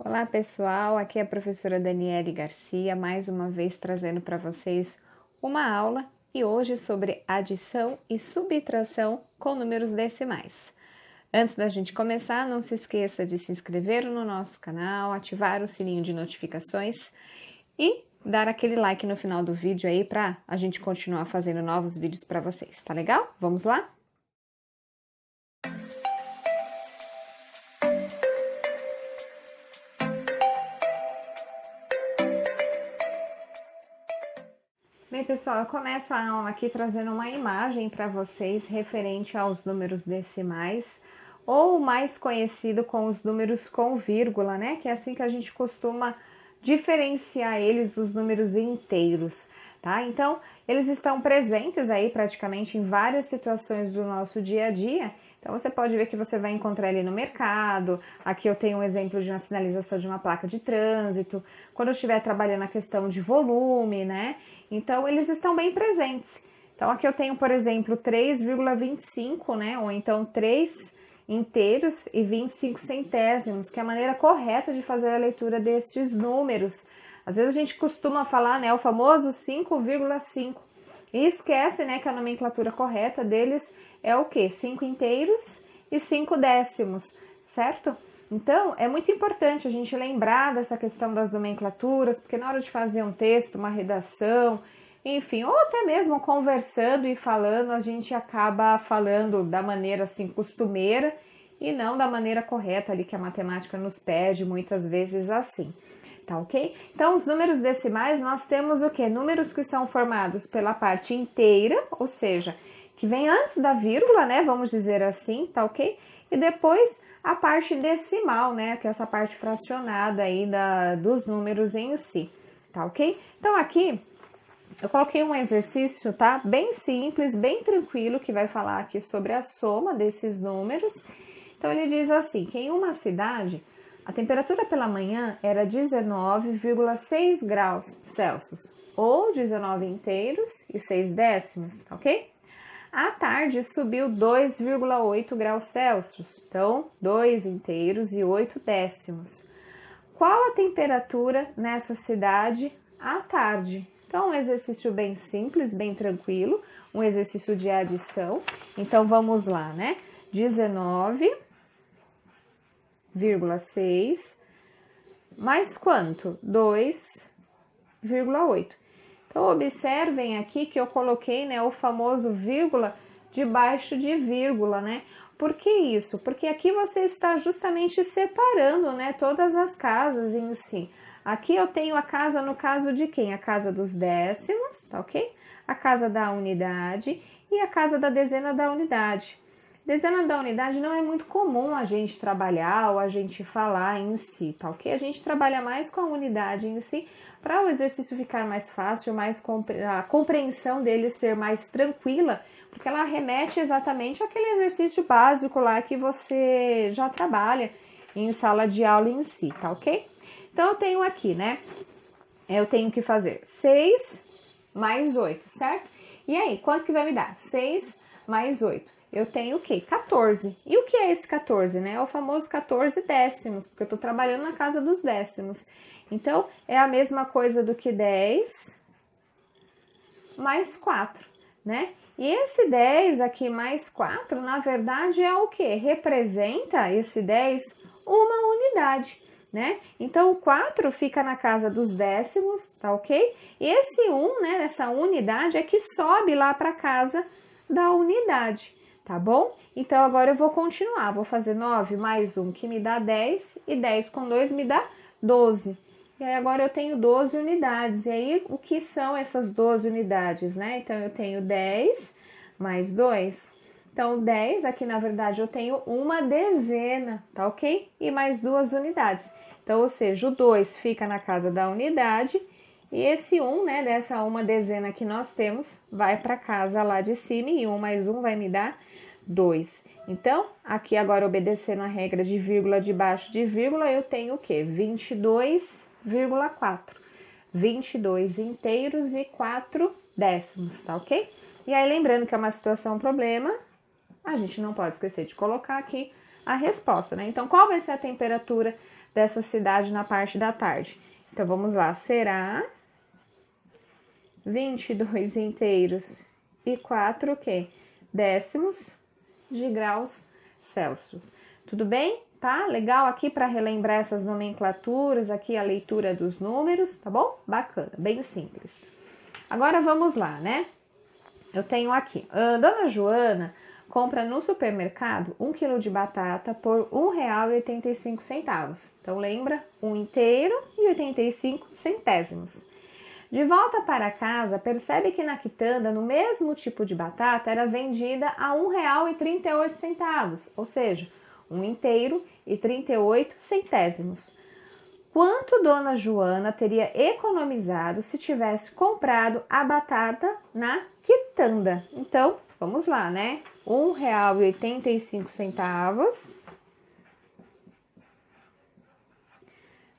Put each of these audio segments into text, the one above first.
Olá pessoal, aqui é a professora Daniele Garcia, mais uma vez trazendo para vocês uma aula e hoje sobre adição e subtração com números decimais. Antes da gente começar, não se esqueça de se inscrever no nosso canal, ativar o sininho de notificações e dar aquele like no final do vídeo aí para a gente continuar fazendo novos vídeos para vocês, tá legal? Vamos lá? Bem, pessoal, eu começo a aula aqui trazendo uma imagem para vocês referente aos números decimais, ou mais conhecido com os números com vírgula, né? Que é assim que a gente costuma diferenciar eles dos números inteiros, tá? Então, eles estão presentes aí praticamente em várias situações do nosso dia a dia. Então, você pode ver que você vai encontrar ele no mercado. Aqui eu tenho um exemplo de uma sinalização de uma placa de trânsito. Quando eu estiver trabalhando a questão de volume, né? Então, eles estão bem presentes. Então, aqui eu tenho, por exemplo, 3,25, né? Ou então 3 inteiros e 25 centésimos, que é a maneira correta de fazer a leitura destes números. Às vezes a gente costuma falar, né, o famoso 5,5 e esquece, né, que a nomenclatura correta deles é o quê? 5 inteiros e 5 décimos, certo? Então, é muito importante a gente lembrar dessa questão das nomenclaturas, porque na hora de fazer um texto, uma redação, enfim, ou até mesmo conversando e falando, a gente acaba falando da maneira assim costumeira e não da maneira correta ali que a matemática nos pede, muitas vezes assim. Tá ok? Então, os números decimais, nós temos o quê? Números que são formados pela parte inteira, ou seja, que vem antes da vírgula, né? Vamos dizer assim, tá ok? E depois a parte decimal, né? Que é essa parte fracionada aí dos números em si, tá ok? Então, aqui eu coloquei um exercício, tá? Bem simples, bem tranquilo, que vai falar aqui sobre a soma desses números. Então, ele diz assim, que em uma cidade, a temperatura pela manhã era 19,6 graus Celsius, ou 19 inteiros e 6 décimos, ok? À tarde, subiu 2,8 graus Celsius, então 2 inteiros e 8 décimos. Qual a temperatura nessa cidade à tarde? Então, um exercício bem simples, bem tranquilo, um exercício de adição. Então, vamos lá, né? 19,6 mais quanto? 2,8. Então, observem aqui que eu coloquei, né, o famoso vírgula debaixo de vírgula, né? Por que isso? Porque aqui você está justamente separando, né, todas as casas em si. Aqui eu tenho a casa no caso de quem? A casa dos décimos, tá ok? A casa da unidade e a casa da dezena da unidade. Dezena da unidade não é muito comum a gente trabalhar ou a gente falar em si, tá ok? A gente trabalha mais com a unidade em si para o exercício ficar mais fácil, a compreensão dele ser mais tranquila, porque ela remete exatamente àquele exercício básico lá que você já trabalha em sala de aula em si, tá ok? Então, eu tenho aqui, né? Eu tenho que fazer 6 mais 8, certo? E aí, quanto que vai me dar? 6 mais 8. Eu tenho o quê? 14. E o que é esse 14, né? É o famoso 14 décimos, porque eu tô trabalhando na casa dos décimos. Então, é a mesma coisa do que 10 mais 4, né? E esse 10 aqui mais 4, na verdade, é o quê? Representa esse 10 uma unidade, né? Então, o 4 fica na casa dos décimos, tá ok? E esse 1, né, essa unidade, é que sobe lá para casa da unidade, tá bom? Então, agora eu vou continuar. Vou fazer 9 mais 1, que me dá 10, e 10 com 2 me dá 12. E aí, agora eu tenho 12 unidades. E aí, o que são essas 12 unidades, né? Então, eu tenho 10 mais 2. Então, 10, aqui na verdade eu tenho uma dezena, tá ok? E mais 2 unidades. Então, ou seja, o 2 fica na casa da unidade e esse 1, né, dessa uma dezena que nós temos, vai para casa lá de cima e 1 mais 1 vai me dar 2. Então, aqui agora obedecendo a regra de vírgula debaixo de vírgula, eu tenho o quê? 22,4. 22 inteiros e 4 décimos, tá ok? E aí, lembrando que é uma situação problema, a gente não pode esquecer de colocar aqui a resposta, né? Então, qual vai ser a temperatura dessa cidade na parte da tarde. Então, vamos lá. Será 22 inteiros e 4 o quê? Décimos de graus Celsius. Tudo bem? Tá? Legal aqui para relembrar essas nomenclaturas, aqui a leitura dos números, tá bom? Bacana, bem simples. Agora vamos lá, né? Eu tenho aqui, a Dona Joana compra no supermercado 1 quilo de batata por R$ 1,85. Então lembra? 1 inteiro e 85 centésimos. De volta para casa, percebe que na quitanda, no mesmo tipo de batata, era vendida a R$ 1,38, ou seja, 1 inteiro e 38 centésimos. Quanto Dona Joana teria economizado se tivesse comprado a batata na quitanda? Então, vamos lá, né? R$ 1,85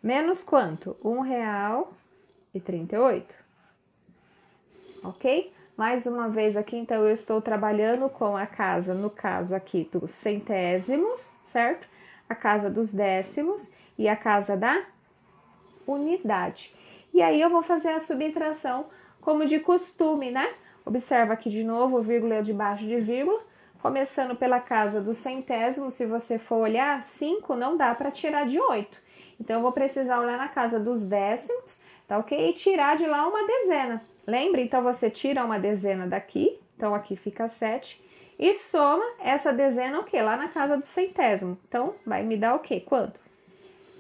menos quanto? R$ 1,38. Ok? Mais uma vez aqui, então, eu estou trabalhando com a casa, no caso aqui, dos centésimos, certo? A casa dos décimos e a casa da unidade. E aí eu vou fazer a subtração como de costume, né? Observa aqui de novo, vírgula debaixo de vírgula, começando pela casa dos centésimos. Se você for olhar, 5 não dá para tirar de 8. Então eu vou precisar olhar na casa dos décimos, tá ok? E tirar de lá uma dezena. Lembra? Então você tira uma dezena daqui, então aqui fica 7, e soma essa dezena o quê? Lá na casa do centésimo. Então vai me dar o quê? Quanto?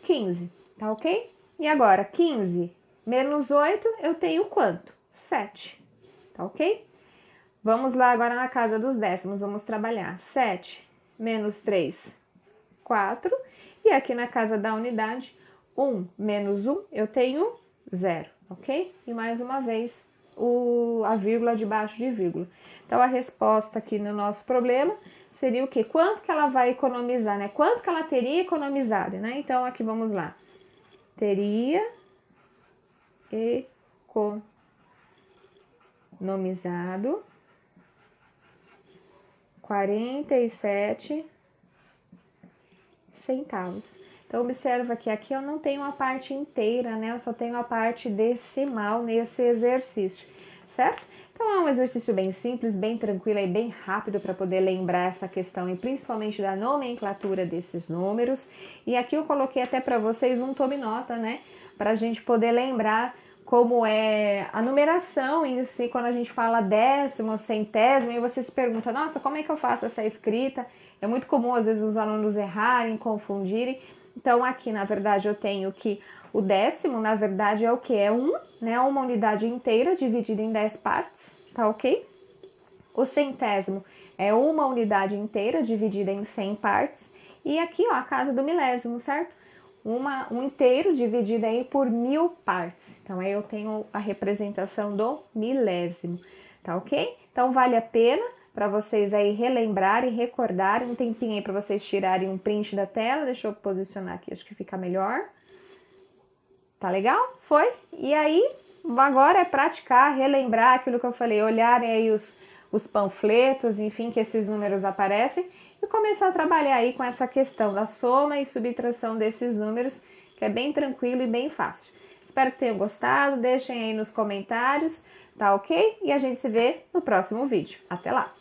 15, tá ok? E agora, 15 menos 8, eu tenho quanto? 7, tá ok? Vamos lá agora na casa dos décimos, vamos trabalhar. 7 menos 3, 4. E aqui na casa da unidade, 1 menos 1, eu tenho 0, ok? E mais uma vez, a vírgula debaixo de vírgula. Então, a resposta aqui no nosso problema seria o quê? Quanto que ela vai economizar, né? Quanto que ela teria economizado, né? Então, aqui vamos lá. Teria economizado 47 centavos. Então, observa que aqui eu não tenho a parte inteira, né? Eu só tenho a parte decimal nesse exercício, certo? Então, é um exercício bem simples, bem tranquilo e bem rápido para poder lembrar essa questão e principalmente da nomenclatura desses números. E aqui eu coloquei até para vocês um tome-nota, né? Para a gente poder lembrar como é a numeração em si, quando a gente fala décimo, centésimo, e você se pergunta, nossa, como é que eu faço essa escrita? É muito comum, às vezes, os alunos errarem, confundirem. Então, aqui, na verdade, eu tenho que o décimo, na verdade, é o que? É 1, né? Uma unidade inteira dividida em 10 partes, tá ok? O centésimo é uma unidade inteira dividida em 100 partes. E aqui, ó, a casa do milésimo, certo? Um inteiro dividido aí por 1000 partes. Então, aí eu tenho a representação do milésimo, tá ok? Então, vale a pena para vocês aí relembrarem, recordarem, um tempinho aí para vocês tirarem um print da tela. Deixa eu posicionar aqui, acho que fica melhor. Tá legal? Foi? E aí, agora é praticar, relembrar aquilo que eu falei, olharem aí os panfletos, enfim, que esses números aparecem, e começar a trabalhar aí com essa questão da soma e subtração desses números, que é bem tranquilo e bem fácil. Espero que tenham gostado, deixem aí nos comentários, tá ok? E a gente se vê no próximo vídeo. Até lá!